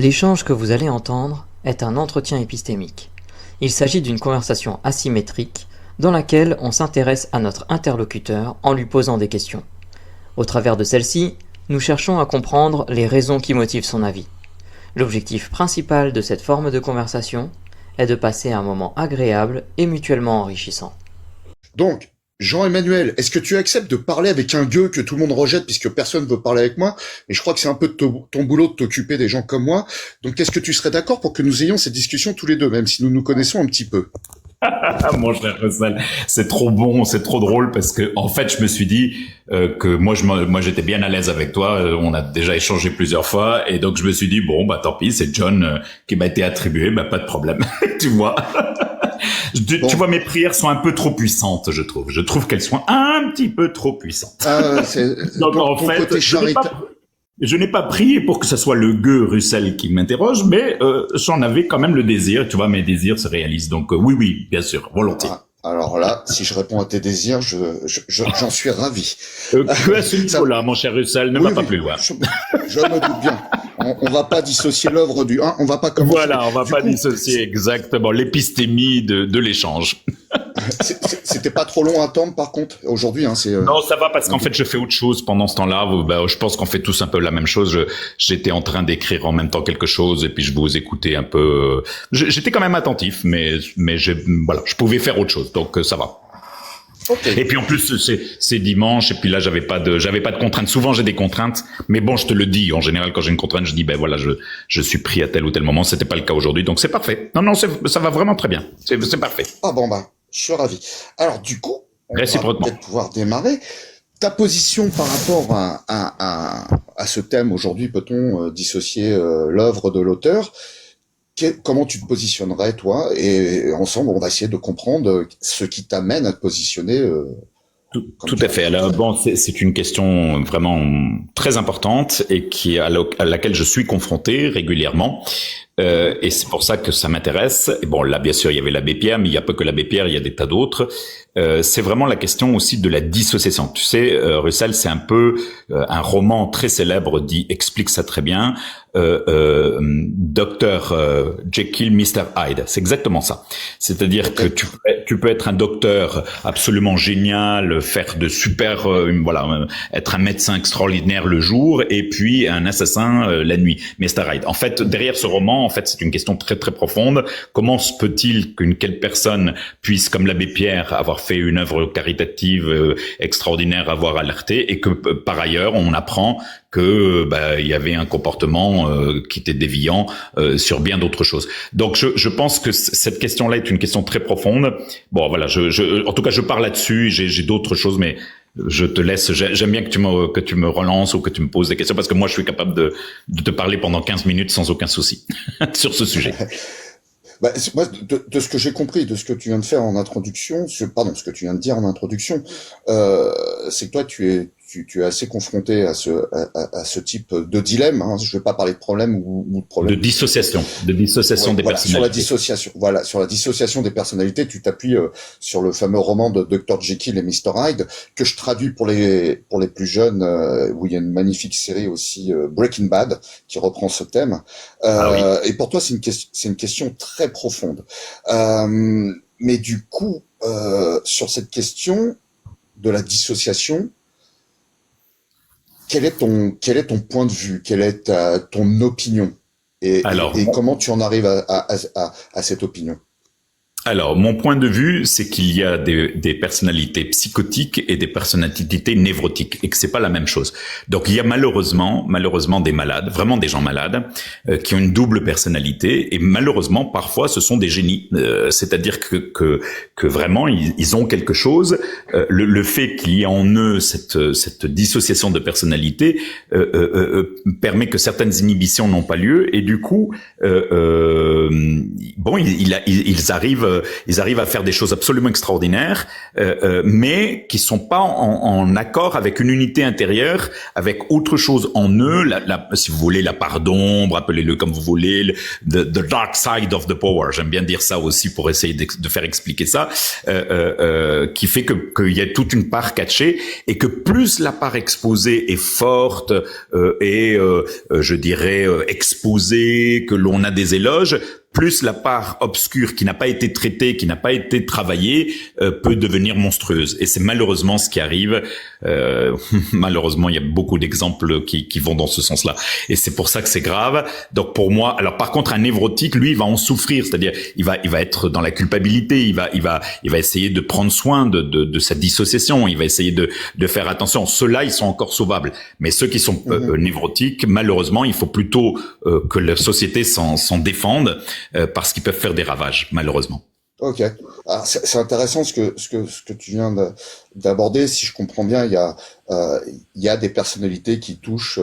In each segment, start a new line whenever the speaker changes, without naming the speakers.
L'échange que vous allez entendre est un entretien épistémique. Il s'agit d'une conversation asymétrique dans laquelle on s'intéresse à notre interlocuteur en lui posant des questions. Au travers de celle-ci, nous cherchons à comprendre les raisons qui motivent son avis. L'objectif principal de cette forme de conversation est de passer un moment agréable et mutuellement enrichissant.
Donc, Jean-Emmanuel, est-ce que tu acceptes de parler avec un gueux que tout le monde rejette puisque personne veut parler avec moi? Et je crois que c'est un peu de ton boulot de t'occuper des gens comme moi. Donc, est-ce que tu serais d'accord pour que nous ayons cette discussion tous les deux, même si nous nous connaissons un petit peu?
Mon cher Russell, c'est trop bon, c'est trop drôle parce que en fait, je me suis dit que moi j'étais bien à l'aise avec toi. On a déjà échangé plusieurs fois et donc je me suis dit bon bah tant pis, c'est John qui m'a été attribué, bah pas de problème, tu vois.
Bon.
Tu vois, mes prières sont un peu trop puissantes, je trouve. Je trouve qu'elles sont un petit peu trop puissantes.
Donc, en fait,
je n'ai pas prié pour que ce soit le gueux Russell qui m'interroge, mais j'en avais quand même le désir. Tu vois, mes désirs se réalisent. Donc oui, bien sûr, volontiers.
Alors là, si je réponds à tes désirs, j'en suis ravi.
Que à ce niveau-là, mon cher Russell, ne va pas plus loin.
Je me doute bien. On va pas dissocier l'œuvre du 1, on va pas commencer.
Voilà, on va pas dissocier exactement l'épistémie de l'échange.
C'était pas trop long à attendre, par contre, aujourd'hui, hein,
Non, ça va parce qu'en fait, je fais autre chose pendant ce temps-là. Bah, je pense qu'on fait tous un peu la même chose. J'étais en train d'écrire en même temps quelque chose et puis je vous écoutais un peu. J'étais quand même attentif, mais voilà, je pouvais faire autre chose, donc ça va. Okay. Et puis en plus c'est dimanche et puis là j'avais pas de contraintes. Souvent j'ai des contraintes, mais bon je te le dis en général quand j'ai une contrainte je dis ben voilà je suis pris à tel ou tel moment. C'était pas le cas aujourd'hui donc c'est parfait. Non ça va vraiment très bien. C'est parfait.
Ah bon bah je suis ravi. Alors du coup on va peut-être pouvoir démarrer. Ta position par rapport à ce thème aujourd'hui, peut-on dissocier l'œuvre de l'auteur? Comment tu te positionnerais, toi? Et ensemble, on va essayer de comprendre ce qui t'amène à te positionner.
Tout à fait. Alors bon, c'est une question vraiment très importante et à laquelle je suis confronté régulièrement. Et c'est pour ça que ça m'intéresse. Et bon, là, bien sûr, il y avait l'abbé Pierre, mais il n'y a pas que l'abbé Pierre, il y a des tas d'autres. C'est vraiment la question aussi de la dissociation. Tu sais, Russell, c'est un peu un roman très célèbre explique ça très bien. Dr Jekyll, Mr Hyde, c'est exactement ça. C'est-à-dire que tu peux être un docteur absolument génial, faire de super, être un médecin extraordinaire le jour, et puis un assassin la nuit, Mr Hyde. En fait, derrière ce roman, c'est une question très très profonde. Comment se peut-il qu'une quelle personne puisse, comme l'abbé Pierre, avoir fait une œuvre caritative extraordinaire, avoir alerté, et que par ailleurs on apprend que il y avait un comportement qui était déviant sur bien d'autres choses. Donc je pense que cette question-là est une question très profonde. Bon voilà, en tout cas je parle là-dessus. J'ai d'autres choses, mais je te laisse. J'aime bien que tu me relances ou que tu me poses des questions parce que moi je suis capable de te parler pendant 15 minutes sans aucun souci sur ce sujet.
Moi, de ce que j'ai compris, de ce que tu viens de faire en introduction, ce que tu viens de dire en introduction, c'est que toi, tu es assez confronté à ce type de dilemme. Hein. Je vais pas parler de problème ou de problème.
De dissociation des personnalités.
Sur la dissociation des personnalités, tu t'appuies sur le fameux roman de Dr Jekyll et Mr Hyde que je traduis pour les plus jeunes, où il y a une magnifique série aussi Breaking Bad qui reprend ce thème. Et pour toi, c'est une question très profonde. Mais du coup, sur cette question de la dissociation, quel est ton point de vue? Quelle est ton opinion? Et comment tu en arrives à cette opinion?
Alors, mon point de vue, c'est qu'il y a des personnalités psychotiques et des personnalités névrotiques, et que c'est pas la même chose. Donc, il y a malheureusement des malades, vraiment des gens malades, qui ont une double personnalité, et malheureusement, parfois, ce sont des génies. C'est-à-dire que vraiment, ils ont quelque chose. Le fait qu'il y ait en eux cette dissociation de personnalité permet que certaines inhibitions n'ont pas lieu, et du coup, ils arrivent ils arrivent à faire des choses absolument extraordinaires, mais qui sont pas en accord avec une unité intérieure, avec autre chose en eux, si vous voulez, la part d'ombre, appelez-le comme vous voulez, the dark side of the power. J'aime bien dire ça aussi pour essayer de faire expliquer ça, qui fait qu'il y a toute une part cachée et que plus la part exposée est forte et je dirais exposée, que l'on a des éloges, plus la part obscure qui n'a pas été traitée, qui n'a pas été travaillée, peut devenir monstrueuse. Et c'est malheureusement ce qui arrive. Malheureusement, il y a beaucoup d'exemples qui vont dans ce sens-là. Et c'est pour ça que c'est grave. Donc pour moi, alors par contre, un névrotique, lui, il va en souffrir. C'est-à-dire, il va être dans la culpabilité. Il va essayer de prendre soin de sa dissociation. Il va essayer de faire attention. Ceux-là, ils sont encore sauvables. Mais ceux qui sont névrotiques, malheureusement, il faut plutôt que la société s'en défende. Parce qu'ils peuvent faire des ravages, malheureusement.
Ok. Alors, c'est intéressant ce que tu viens d'aborder. Si je comprends bien, il y a des personnalités qui touchent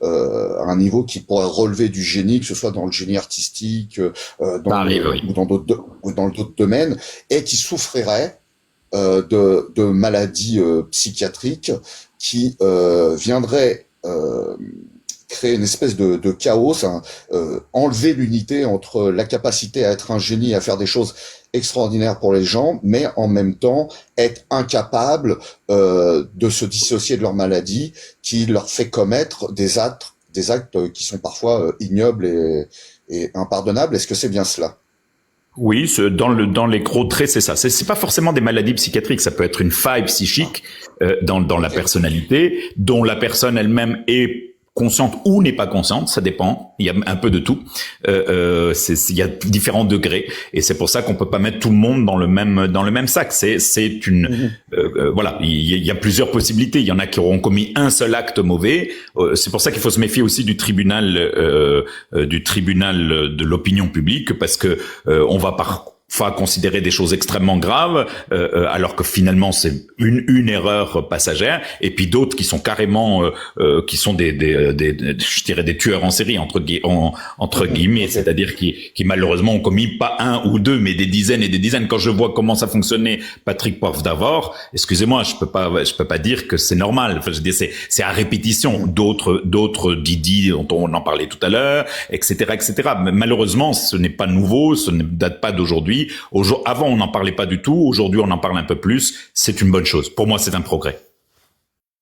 à un niveau qui pourrait relever du génie, que ce soit dans le génie artistique, ou dans d'autres domaines, et qui souffriraient de maladies psychiatriques qui viendraient créer une espèce de chaos, enlever l'unité entre la capacité à être un génie, à faire des choses extraordinaires pour les gens, mais en même temps être incapable de se dissocier de leur maladie, qui leur fait commettre des actes qui sont parfois ignobles et impardonnables. Est-ce que c'est bien cela?
Oui, dans les gros traits, c'est ça. C'est pas forcément des maladies psychiatriques, ça peut être une faille psychique dans la personnalité, dont la personne elle-même est consciente ou n'est pas consciente, ça dépend. Il y a un peu de tout. Il y a différents degrés, et c'est pour ça qu'on peut pas mettre tout le monde dans le même sac. Voilà, il y a plusieurs possibilités. Il y en a qui auront commis un seul acte mauvais. C'est pour ça qu'il faut se méfier aussi du tribunal de l'opinion publique, parce que on va parfois considérer des choses extrêmement graves, alors que finalement c'est une erreur passagère, et puis d'autres qui sont carrément qui sont je dirais des tueurs en série entre guillemets, okay. C'est-à-dire qui malheureusement ont commis pas un ou deux mais des dizaines et des dizaines. Quand je vois comment ça fonctionnait, Patrick Poivre d'Arvor, excusez-moi, je peux pas dire que c'est normal. Enfin, je dis c'est à répétition. D'autres Didi dont on en parlait tout à l'heure, etc. Mais malheureusement, ce n'est pas nouveau, ce ne date pas d'aujourd'hui. Avant, on n'en parlait pas du tout. Aujourd'hui, on en parle un peu plus. C'est une bonne chose. Pour moi, c'est un progrès.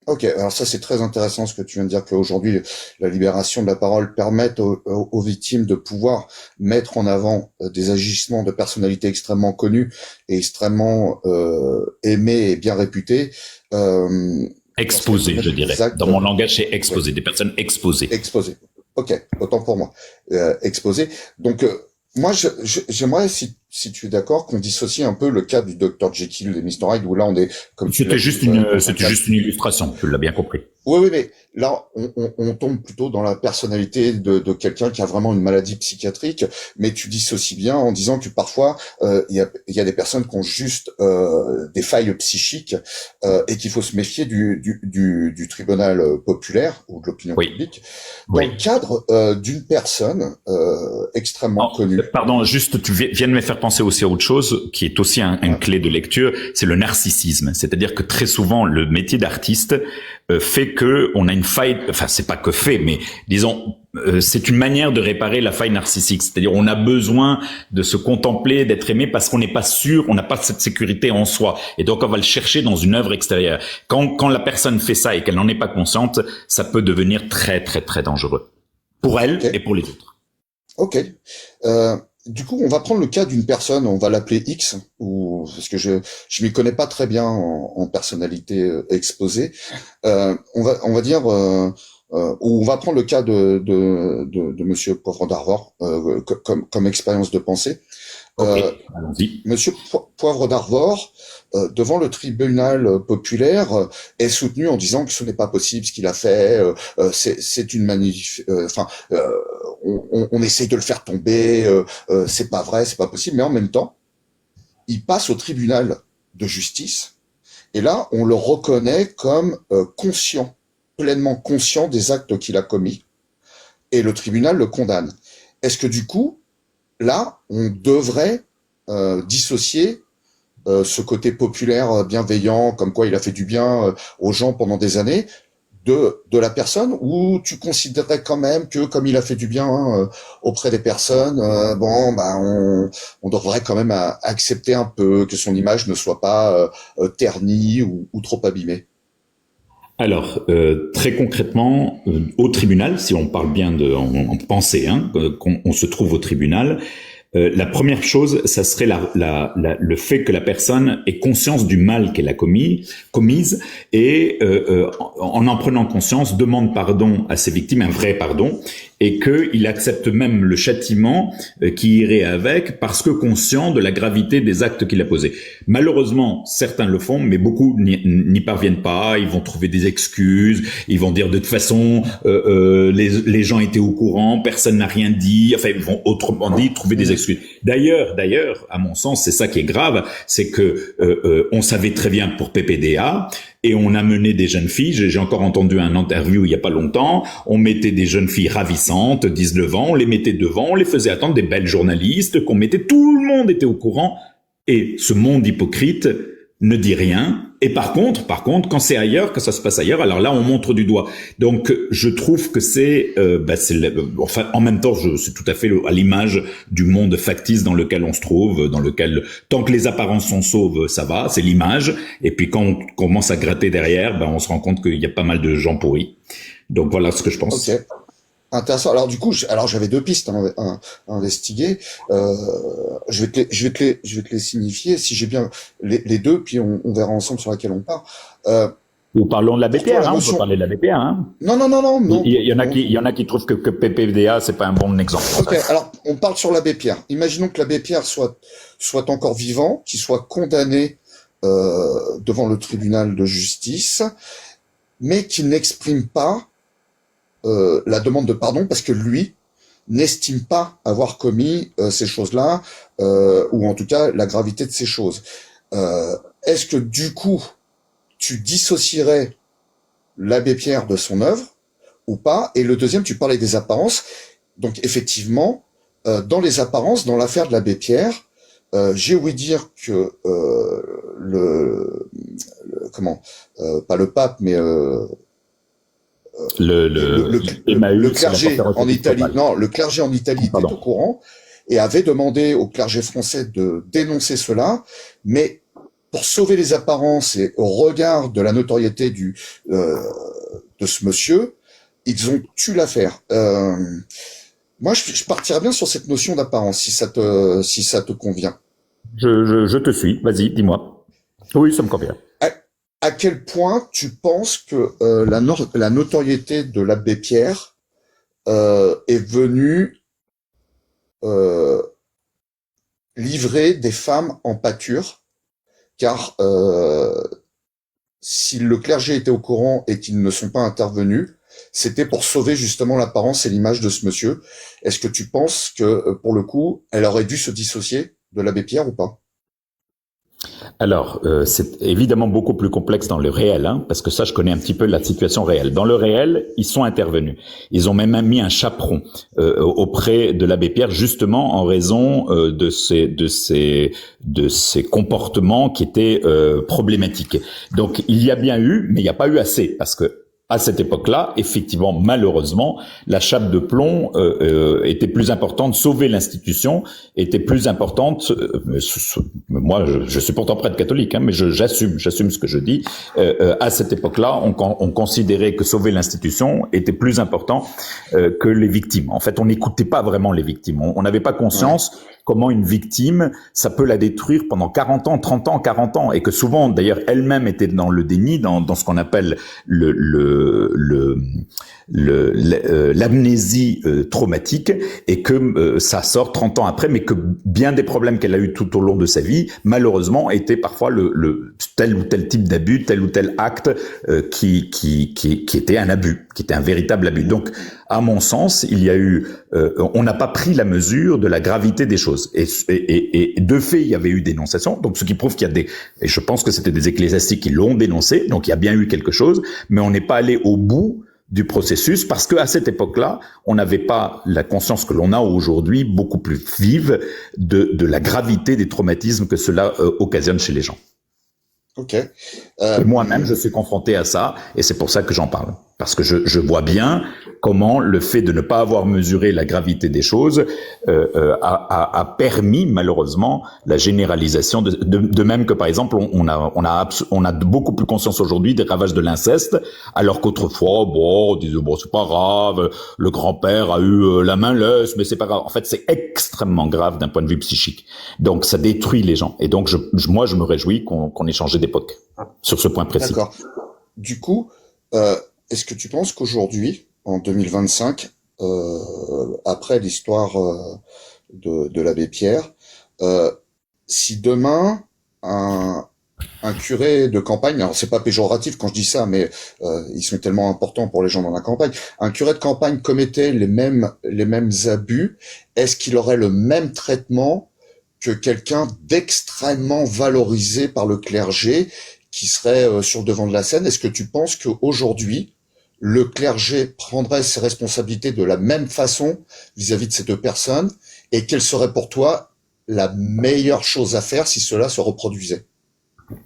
Ok, alors ça c'est très intéressant ce que tu viens de dire, qu'aujourd'hui la libération de la parole permet aux victimes de pouvoir mettre en avant des agissements de personnalités extrêmement connues et extrêmement aimées et bien réputées.
Exposées, je dirais. Dans mon langage, c'est exposé, des personnes exposées.
Exposées. Ok, autant pour moi. Exposées. Donc moi, j'aimerais, si tu es d'accord, qu'on dissocie un peu le cas du Dr Jekyll et Mr Hyde, où là on est comme
c'était juste une illustration, tu l'as bien compris.
Oui, mais là, on tombe plutôt dans la personnalité de quelqu'un qui a vraiment une maladie psychiatrique, mais tu dissocies bien en disant que parfois, il y a des personnes qui ont juste des failles psychiques et qu'il faut se méfier du tribunal populaire ou de l'opinion publique dans le cadre d'une personne extrêmement connue.
Pardon, juste, tu viens de me faire penser aussi à autre chose qui est aussi une clé de lecture, c'est le narcissisme. C'est-à-dire que très souvent, le métier d'artiste fait que on a une faille, enfin c'est pas que fait, mais disons c'est une manière de réparer la faille narcissique. C'est-à-dire on a besoin de se contempler, d'être aimé parce qu'on n'est pas sûr, on n'a pas cette sécurité en soi, et donc on va le chercher dans une œuvre extérieure. Quand la personne fait ça et qu'elle n'en est pas consciente, ça peut devenir très très très dangereux pour elle et pour les autres.
Ok. Du coup, on va prendre le cas d'une personne, on va l'appeler X, parce que je m'y connais pas très bien en personnalité exposée. On va dire, ou on va prendre le cas de Monsieur Poivre d'Arvor comme expérience de pensée.
Allons-y.
Monsieur Poivre d'Arvor, devant le tribunal populaire, est soutenu en disant que ce n'est pas possible ce qu'il a fait. C'est une on essaie de le faire tomber. C'est pas vrai, c'est pas possible. Mais en même temps, il passe au tribunal de justice, et là, on le reconnaît comme conscient, pleinement conscient des actes qu'il a commis, et le tribunal le condamne. Est-ce que du coup, là, on devrait dissocier ce côté populaire, bienveillant, comme quoi il a fait du bien aux gens pendant des années, de la personne, ou tu considérais quand même que comme il a fait du bien auprès des personnes, on devrait quand même accepter un peu que son image ne soit pas ternie ou trop abîmée.
Alors, très concrètement, au tribunal, si on parle bien en pensée, qu'on se trouve au tribunal, la première chose, ça serait le fait que la personne ait conscience du mal qu'elle a commise et en prenant conscience, demande pardon à ses victimes, un vrai pardon, et qu'il accepte même le châtiment qui irait avec parce que conscient de la gravité des actes qu'il a posés. Malheureusement, certains le font, mais beaucoup n'y parviennent pas, ils vont trouver des excuses, ils vont dire de toute façon les gens étaient au courant, personne n'a rien dit, enfin ils vont autrement dit trouver des excuses. D'ailleurs, à mon sens, c'est ça qui est grave, c'est que on savait très bien pour PPDA, et on a mené des jeunes filles, j'ai encore entendu un interview il y a pas longtemps, on mettait des jeunes filles ravissantes, 19 ans, on les mettait devant, on les faisait attendre, des belles journalistes, tout le monde était au courant, et ce monde hypocrite ne dit rien. Et par contre, quand c'est ailleurs, que ça se passe ailleurs, alors là, on montre du doigt. Donc, je trouve que en même temps, c'est tout à fait à l'image du monde factice dans lequel on se trouve, dans lequel, tant que les apparences sont sauves, ça va, c'est l'image. Et puis, quand on commence à gratter derrière, on se rend compte qu'il y a pas mal de gens pourris. Donc, voilà ce que je pense.
Ok. Intéressant. Alors du coup, j'avais deux pistes à investiguer. Je vais te les signifier si j'ai bien les deux, puis on verra ensemble sur laquelle on part.
Nous parlons de l'abbé Pierre, on peut parler de l'abbé Pierre.
Non.
Il y en a qui trouvent que PPDA c'est pas un bon exemple.
Ok. Alors on parle sur l'abbé Pierre. Imaginons que l'abbé Pierre soit encore vivant, qu'il soit condamné devant le tribunal de justice, mais qu'il n'exprime pas la demande de pardon parce que lui n'estime pas avoir commis ces choses-là, ou en tout cas la gravité de ces choses. Est-ce que du coup tu dissocierais l'abbé Pierre de son œuvre ou pas? Et le deuxième, tu parlais des apparences. Donc effectivement, dans les apparences, dans l'affaire de l'abbé Pierre, j'ai ouï dire que pas le pape, mais
le
clergé en Italie, le clergé en Italie était au courant et avait demandé au clergé français de dénoncer cela, mais pour sauver les apparences et au regard de la notoriété de ce monsieur, ils ont tué l'affaire. Moi, je partirais bien sur cette notion d'apparence, si ça te convient.
Je te suis. Vas-y, dis-moi. Oui, ça me convient.
À quel point tu penses que la notoriété de l'abbé Pierre est venue livrer des femmes en pâture, car si le clergé était au courant et qu'ils ne sont pas intervenus, c'était pour sauver justement l'apparence et l'image de ce monsieur. Est-ce que tu penses que, pour le coup, elle aurait dû se dissocier de l'abbé Pierre ou pas?
Alors, c'est évidemment beaucoup plus complexe dans le réel, parce que ça, je connais un petit peu la situation réelle. Dans le réel, ils sont intervenus. Ils ont même mis un chaperon auprès de l'abbé Pierre, justement en raison de ces comportements qui étaient problématiques. Donc, il y a bien eu, mais il n'y a pas eu assez, parce que à cette époque-là, effectivement, malheureusement, la chape de plomb était plus importante. Sauver l'institution était plus importante. Moi, je suis pourtant prêtre catholique, mais j'assume ce que je dis. À cette époque-là, on considérait que sauver l'institution était plus important que les victimes. En fait, on n'écoutait pas vraiment les victimes. On n'avait pas conscience comment une victime, ça peut la détruire pendant 40 ans, 30 ans, 40 ans, et que souvent, d'ailleurs, elle-même était dans le déni, dans ce qu'on appelle l'amnésie traumatique, et que ça sort 30 ans après, mais que bien des problèmes qu'elle a eu tout au long de sa vie, malheureusement, étaient parfois le tel ou tel type d'abus, tel ou tel acte qui était un abus, qui était un véritable abus. Donc, à mon sens, il y a eu, on n'a pas pris la mesure de la gravité des choses. Et de fait, il y avait eu dénonciation. Donc, ce qui prouve qu'il y a et je pense que c'était des ecclésiastiques qui l'ont dénoncé. Donc, il y a bien eu quelque chose, mais on n'est pas allé au bout du processus, parce que à cette époque-là, on n'avait pas la conscience que l'on a aujourd'hui, beaucoup plus vive, de la gravité des traumatismes que cela occasionne chez les gens.
Ok.
Et moi-même, je suis confronté à ça, et c'est pour ça que j'en parle. Parce que je vois bien comment le fait de ne pas avoir mesuré la gravité des choses a permis malheureusement la généralisation de même que par exemple on a beaucoup plus conscience aujourd'hui des ravages de l'inceste, alors qu'autrefois on disait bon c'est pas grave, le grand-père a eu la main leste, mais c'est pas grave. En fait c'est extrêmement grave d'un point de vue psychique. Donc ça détruit les gens. Et donc moi je me réjouis qu'on ait changé d'époque sur ce point précis.
D'accord. Du coup, est-ce que tu penses qu'aujourd'hui, en 2025, après l'histoire de l'abbé Pierre, si demain un curé de campagne, alors c'est pas péjoratif quand je dis ça, mais ils sont tellement importants pour les gens dans la campagne, un curé de campagne commettait les mêmes abus, est-ce qu'il aurait le même traitement que quelqu'un d'extrêmement valorisé par le clergé qui serait sur le devant de la scène? Est-ce que tu penses qu'aujourd'hui, le clergé prendrait ses responsabilités de la même façon vis-à-vis de ces deux personnes? Et quelle serait pour toi la meilleure chose à faire si cela se reproduisait?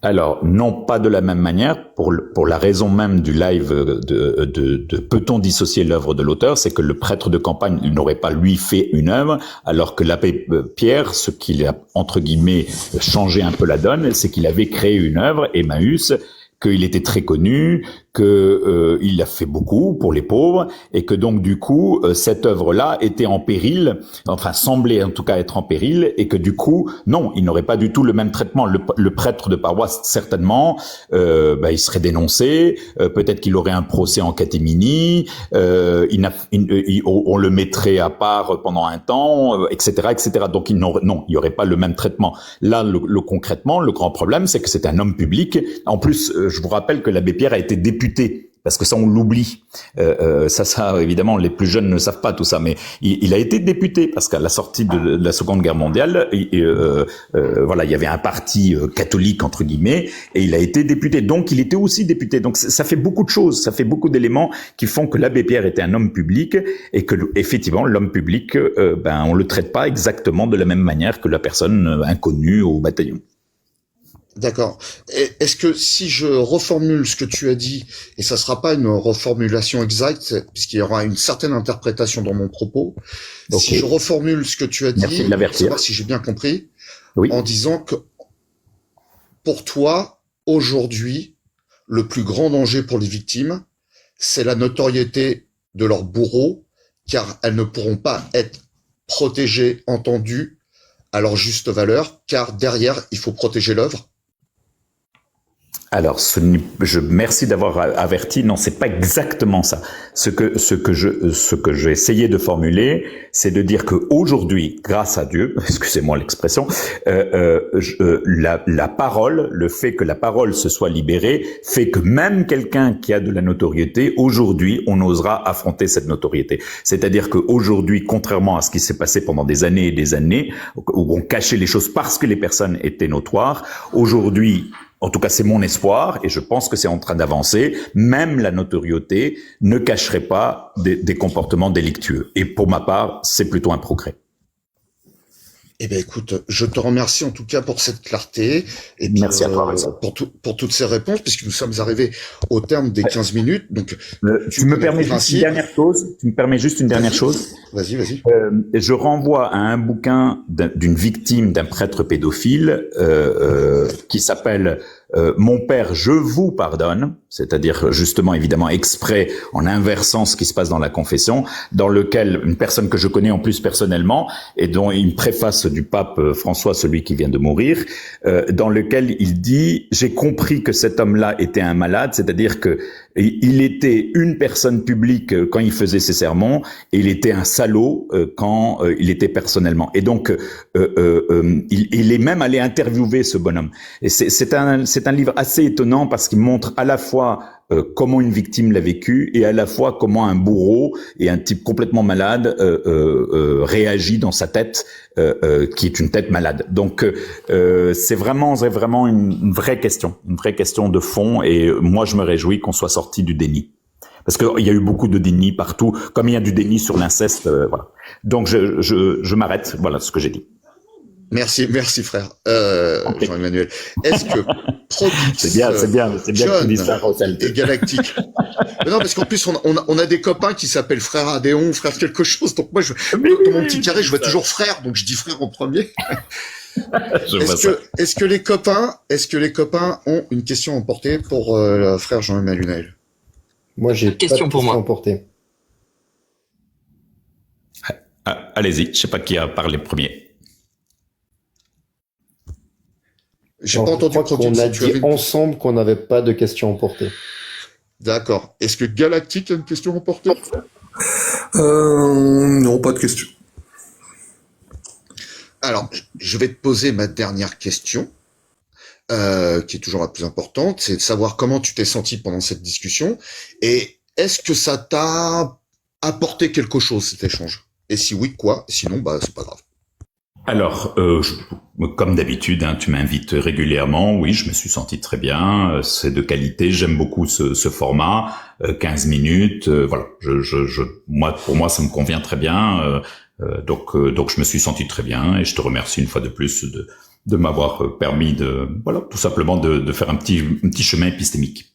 Alors, non, pas de la même manière, pour la raison même du live de peut-on dissocier l'œuvre de l'auteur, c'est que le prêtre de campagne n'aurait pas lui fait une œuvre, alors que l'abbé Pierre, ce qu'il a, entre guillemets, changé un peu la donne, c'est qu'il avait créé une œuvre, Emmaüs, qu'il était très connu, que il a fait beaucoup pour les pauvres, et que donc du coup cette œuvre-là était en péril, enfin semblait en tout cas être en péril, et que du coup non, il n'aurait pas du tout le même traitement. Le prêtre de paroisse certainement, il serait dénoncé, peut-être qu'il aurait un procès en catimini, on le mettrait à part pendant un temps, etc., etc. Donc il y aurait pas le même traitement. Là, concrètement, le grand problème, c'est que c'est un homme public. En plus, je vous rappelle que l'abbé Pierre a été député, parce que ça on l'oublie. Ça évidemment les plus jeunes ne savent pas tout ça, mais il a été député parce qu'à la sortie de la Seconde Guerre mondiale, il y avait un parti catholique entre guillemets, et il a été député. Donc il était aussi député. Donc ça fait beaucoup de choses, ça fait beaucoup d'éléments qui font que l'abbé Pierre était un homme public, et que effectivement l'homme public, on le traite pas exactement de la même manière que la personne inconnue au bataillon.
D'accord. Est-ce que si je reformule ce que tu as dit, et ça sera pas une reformulation exacte, puisqu'il y aura une certaine interprétation dans mon propos, okay. Si je reformule ce que tu as dit, pour savoir si j'ai bien compris, oui. En disant que pour toi, aujourd'hui, le plus grand danger pour les victimes, c'est la notoriété de leurs bourreaux, car elles ne pourront pas être protégées, entendues à leur juste valeur, car derrière, il faut protéger l'œuvre.
Alors, merci d'avoir averti. Non, c'est pas exactement ça. Ce que j'ai essayé de formuler, c'est de dire que aujourd'hui, grâce à Dieu, excusez-moi l'expression, la parole, le fait que la parole se soit libérée, fait que même quelqu'un qui a de la notoriété, aujourd'hui, on osera affronter cette notoriété. C'est-à-dire qu'aujourd'hui, contrairement à ce qui s'est passé pendant des années et des années, où on cachait les choses parce que les personnes étaient notoires, aujourd'hui, en tout cas, c'est mon espoir, et je pense que c'est en train d'avancer. Même la notoriété ne cacherait pas des comportements délictueux. Et pour ma part, c'est plutôt un progrès.
Eh ben, écoute, je te remercie en tout cas pour cette clarté. Et puis,
merci à toi, Vincent.
Pour toutes ces réponses, puisque nous sommes arrivés au terme des 15 minutes. Donc,
tu me permets juste une dernière chose. Tu me permets juste une dernière chose.
Vas-y.
Je renvoie à un bouquin d'une victime d'un prêtre pédophile qui s'appelle Mon père, je vous pardonne, c'est-à-dire justement évidemment exprès en inversant ce qui se passe dans la confession, dans lequel une personne que je connais en plus personnellement et dont une préface du pape François, celui qui vient de mourir, dans lequel il dit: j'ai compris que cet homme-là était un malade, c'est-à-dire que il était une personne publique quand il faisait ses sermons, et il était un salaud quand il était personnellement. Et donc, il est même allé interviewer ce bonhomme. Et c'est un livre assez étonnant parce qu'il montre à la fois comment une victime l'a vécu et à la fois comment un bourreau et un type complètement malade réagit dans sa tête, qui est une tête malade. Donc c'est vraiment une vraie question de fond, et moi je me réjouis qu'on soit sorti du déni. Parce qu'il y a eu beaucoup de déni partout, comme il y a du déni sur l'inceste, voilà. Donc je m'arrête, voilà ce que j'ai dit.
Merci frère, Jean-Emmanuel. Est-ce que Progix,
c'est bien
John et Galactique. Mais non, parce qu'en plus on a des copains qui s'appellent frère Adéon, frère quelque chose. Donc moi, dans mon petit carré, je vois toujours frère, donc je dis frère en premier. Est-ce que les copains ont une question à emporter pour le frère Jean-Emmanuel?
Moi, j'ai pas de question à emporter.
Allez-y, je sais pas qui a parlé premier.
J'ai pas entendu.
On a dit ensemble qu'on n'avait pas de questions à emporter.
D'accord. Est-ce que Galactique a une question à emporter?
Non, pas de question.
Alors, je vais te poser ma dernière question, qui est toujours la plus importante, c'est de savoir comment tu t'es senti pendant cette discussion, et est-ce que ça t'a apporté quelque chose, cet échange? Et si oui, quoi? Sinon, bah, c'est pas grave.
Alors, comme d'habitude, hein, tu m'invites régulièrement. Oui, je me suis senti très bien. C'est de qualité. J'aime beaucoup ce format. 15 minutes. Voilà. Pour moi, ça me convient très bien. Donc, je me suis senti très bien. Et je te remercie une fois de plus de m'avoir permis tout simplement de faire un petit chemin épistémique.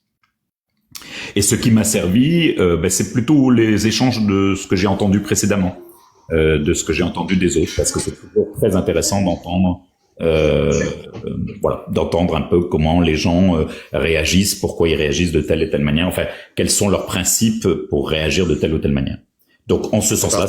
Et ce qui m'a servi, c'est plutôt les échanges de ce que j'ai entendu précédemment. De ce que j'ai entendu des autres, parce que c'est toujours très intéressant d'entendre un peu comment les gens réagissent, pourquoi ils réagissent de telle et telle manière, enfin, quels sont leurs principes pour réagir de telle ou telle manière. Donc, en ce sens-là,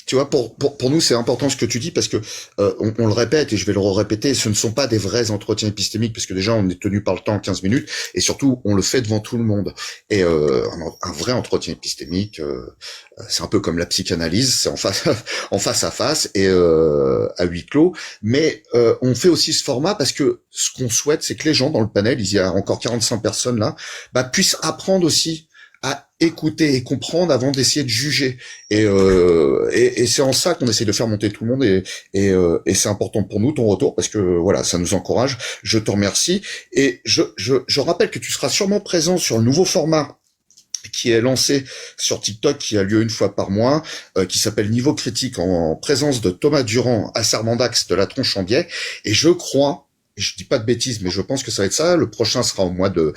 tu vois, pour nous, c'est important ce que tu dis, parce que on le répète, et je vais le répéter, ce ne sont pas des vrais entretiens épistémiques, parce que déjà, on est tenu par le temps en 15 minutes, et surtout, on le fait devant tout le monde. Et un vrai entretien épistémique, c'est un peu comme la psychanalyse, c'est en face à face, et à huis clos. Mais on fait aussi ce format parce que ce qu'on souhaite, c'est que les gens dans le panel, il y a encore 45 personnes là, puissent apprendre aussi à écouter et comprendre avant d'essayer de juger. Et c'est en ça qu'on essaie de faire monter tout le monde, et c'est important pour nous, ton retour, parce que voilà, ça nous encourage. Je te remercie. Et je rappelle que tu seras sûrement présent sur le nouveau format qui est lancé sur TikTok, qui a lieu une fois par mois, qui s'appelle Niveau Critique, en présence de Thomas Durand, Assermandax de la Tronche en Biais. Et je crois, je dis pas de bêtises, mais je pense que ça va être ça. Le prochain sera au mois de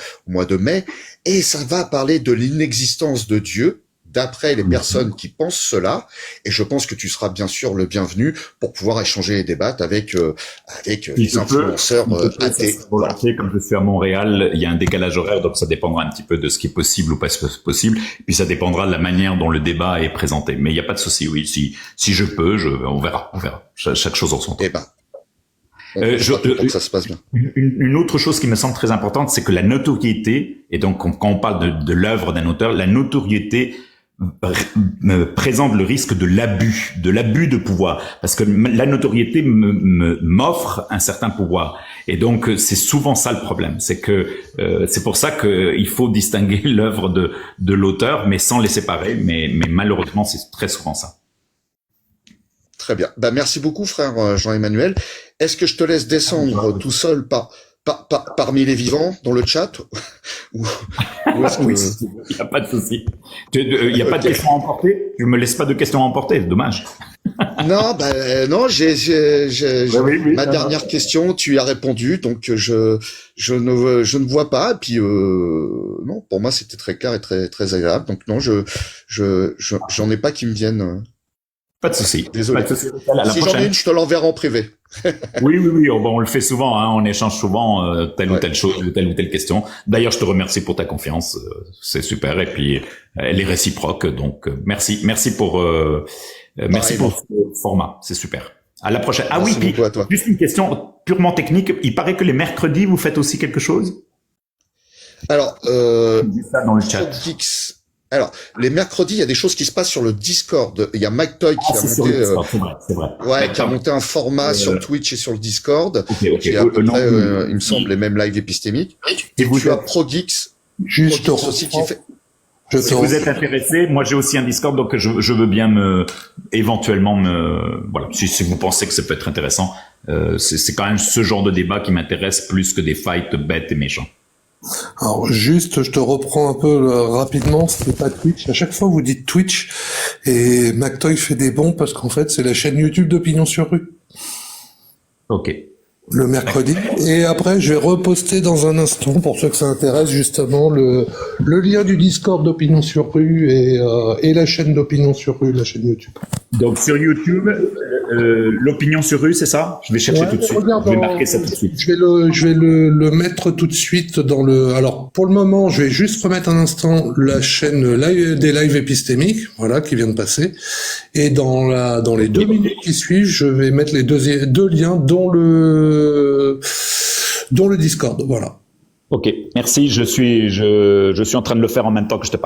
mai, et ça va parler de l'inexistence de Dieu d'après les personnes qui pensent cela. Et je pense que tu seras bien sûr le bienvenu pour pouvoir échanger et débattre avec les influenceurs athées.
Volontiers, comme je suis à Montréal, il y a un décalage horaire, donc ça dépendra un petit peu de ce qui est possible ou pas possible. Puis ça dépendra de la manière dont le débat est présenté. Mais il n'y a pas de souci. Oui, si je peux, on verra. Chaque chose en son temps.
Eh ben. Que ça se passe bien.
Une autre chose qui me semble très importante, c'est que la notoriété, et donc quand on parle de l'œuvre d'un auteur, la notoriété présente le risque de l'abus de pouvoir, parce que la notoriété m'offre un certain pouvoir, et donc c'est souvent ça le problème, c'est que c'est pour ça qu'il faut distinguer l'œuvre de l'auteur, mais sans les séparer, mais malheureusement c'est très souvent ça.
Très bien. Merci beaucoup, frère Jean-Emmanuel. Est-ce que je te laisse descendre tout seul parmi les vivants dans le chat ou est-ce que...
Oui, il n'y a pas de souci. Il n'y a pas de questions à emporter. Je me laisse pas de questions à emporter, c'est dommage.
Non, ma dernière question, tu y as répondu, donc je ne vois pas. Et puis non, pour moi c'était très clair et très très agréable. Donc non, j'en ai pas qui me viennent.
Pas de souci.
Désolé.
Pas de souci.
Si j'en ai une, je te l'enverrai en privé.
Oui. On le fait souvent. Hein, on échange souvent telle ou telle chose, telle ou telle question. D'ailleurs, je te remercie pour ta confiance. C'est super. Et puis, elle est réciproque. Donc, merci pour ce format. C'est super. À la prochaine. Ah merci oui. Puis, juste une question purement technique. Il paraît que les mercredis, vous faites aussi quelque chose.
Alors,
ça dans le chat.
Alors, les mercredis, il y a des choses qui se passent sur le Discord. Il y a Mike Toy qui a monté,
c'est vrai.
Ouais, qui a monté un format sur Twitch et sur le Discord.
Okay.
Qui est à peu près, il me semble, les mêmes lives épistémiques. Et tu as Progix.
Juste
aussi qui fait.
Si vous êtes intéressé, moi j'ai aussi un Discord, donc je veux bien éventuellement voilà, si vous pensez que ça peut être intéressant, c'est quand même ce genre de débat qui m'intéresse plus que des fights bêtes et méchants.
Alors juste, je te reprends un peu rapidement, c'était pas Twitch. À chaque fois, vous dites Twitch et McToy fait des bons parce qu'en fait, c'est la chaîne YouTube d'Opinion sur Rue.
Ok.
Le mercredi. Et après, je vais reposter dans un instant, pour ceux que ça intéresse, justement, le lien du Discord d'Opinion sur Rue et la chaîne d'Opinion sur Rue, la chaîne YouTube.
Donc sur YouTube, l'opinion sur rue, c'est ça? Je vais chercher tout de suite. Je vais marquer ça tout de suite.
Je vais le mettre tout de suite dans le. Alors pour le moment, je vais juste remettre un instant la chaîne des lives épistémiques, voilà, qui vient de passer. Et dans les 2 minutes qui suivent, je vais mettre les deux liens, dont le Discord, voilà.
Ok, merci. Je suis en train de le faire en même temps que je te parle.